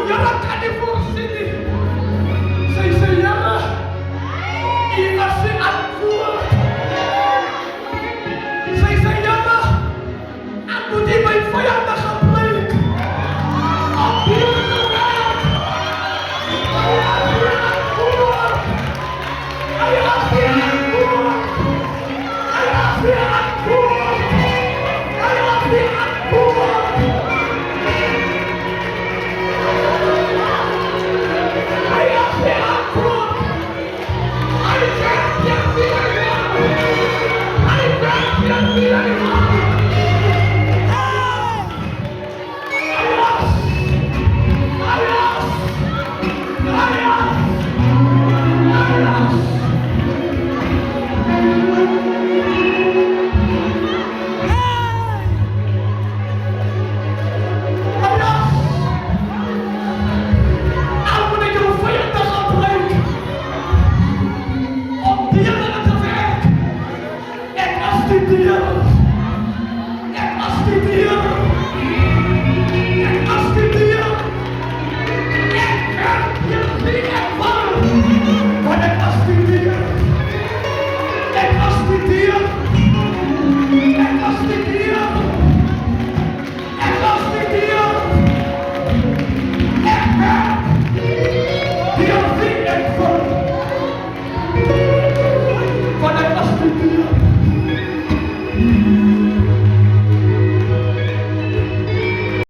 Jara kan die voorzien. Zij zei Jara, ik als ze antwoord. Zij zei Jara, ik moet die mijn vijanden gaan breken. Op die wereld. Hij had die antwoord. Hij had die antwoord. Hij had die antwoord. Hij had die antwoord. Yeah.